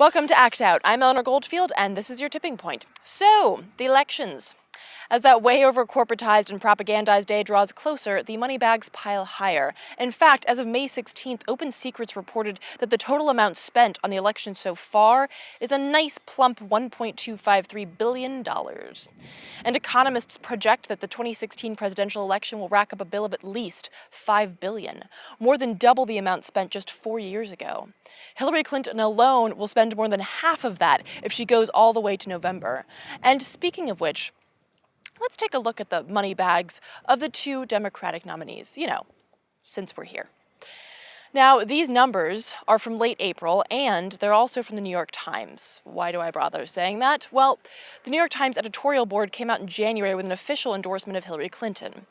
Welcome to Act Out. I'm Eleanor Goldfield, and this is your tipping point. So, the elections. As that way over corporatized and propagandized day draws closer, the money bags pile higher. In fact, as of May 16th, Open Secrets reported that the total amount spent on the election so far is a nice plump $1.253 billion. And economists project that the 2016 presidential election will rack up a bill of at least $5 billion, more than double the amount spent just 4 years ago. Hillary Clinton alone will spend more than half of that if she goes all the way to November. And speaking of which, let's take a look at the money bags of the two Democratic nominees, since we're here. Now, these numbers are from late April, and they're also from the New York Times. Why do I bother saying that? Well, the New York Times editorial board came out in January with an official endorsement of Hillary Clinton.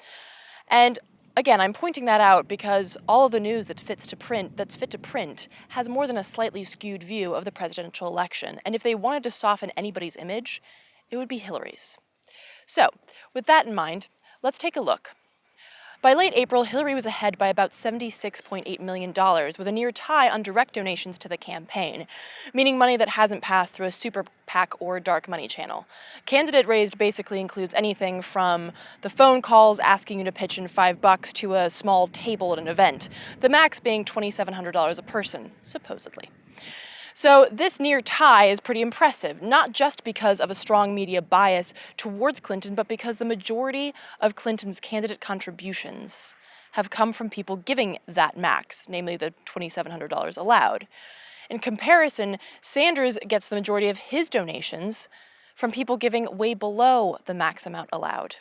And again, I'm pointing that out because all of the news that's fit to print has more than a slightly skewed view of the presidential election. And if they wanted to soften anybody's image, it would be Hillary's. So, with that in mind, let's take a look. By late April, Hillary was ahead by about $76.8 million, with a near tie on direct donations to the campaign, meaning money that hasn't passed through a super PAC or dark money channel. Candidate raised basically includes anything from the phone calls asking you to pitch in $5 to a small table at an event, the max being $2,700 a person, supposedly. So this near tie is pretty impressive, not just because of a strong media bias towards Clinton, but because the majority of Clinton's candidate contributions have come from people giving that max, namely the $2,700 allowed. In comparison, Sanders gets the majority of his donations from people giving way below the max amount allowed.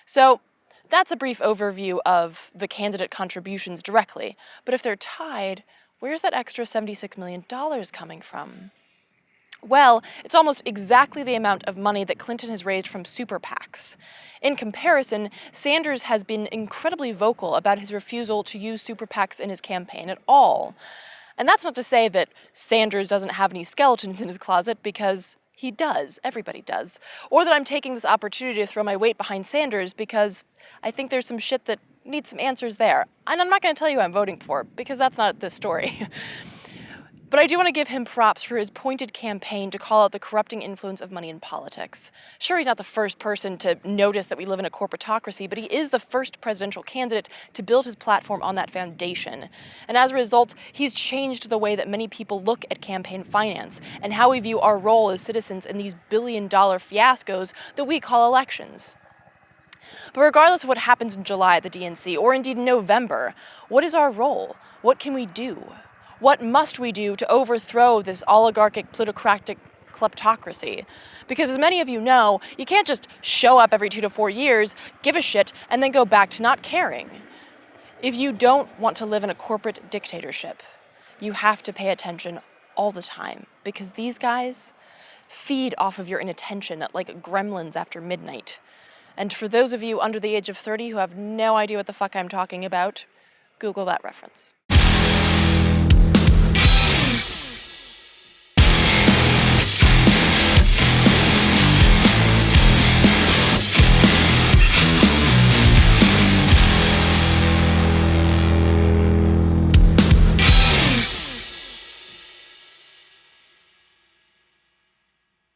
So that's a brief overview of the candidate contributions directly, but if they're tied, where's that extra $76 million coming from? Well, it's almost exactly the amount of money that Clinton has raised from super PACs. In comparison, Sanders has been incredibly vocal about his refusal to use super PACs in his campaign at all. And that's not to say that Sanders doesn't have any skeletons in his closet, because he does. Everybody does. Or that I'm taking this opportunity to throw my weight behind Sanders because I think there's some shit that needs some answers there. And I'm not going to tell you who I'm voting for, because that's not this story. But I do want to give him props for his pointed campaign to call out the corrupting influence of money in politics. Sure, he's not the first person to notice that we live in a corporatocracy, but he is the first presidential candidate to build his platform on that foundation. And as a result, he's changed the way that many people look at campaign finance and how we view our role as citizens in these billion-dollar fiascos that we call elections. But regardless of what happens in July at the DNC, or indeed in November, what is our role? What can we do? What must we do to overthrow this oligarchic, plutocratic kleptocracy? Because as many of you know, you can't just show up every 2 to 4 years, give a shit, and then go back to not caring. If you don't want to live in a corporate dictatorship, you have to pay attention all the time, because these guys feed off of your inattention like gremlins after midnight. And for those of you under the age of 30 who have no idea what the fuck I'm talking about, Google that reference.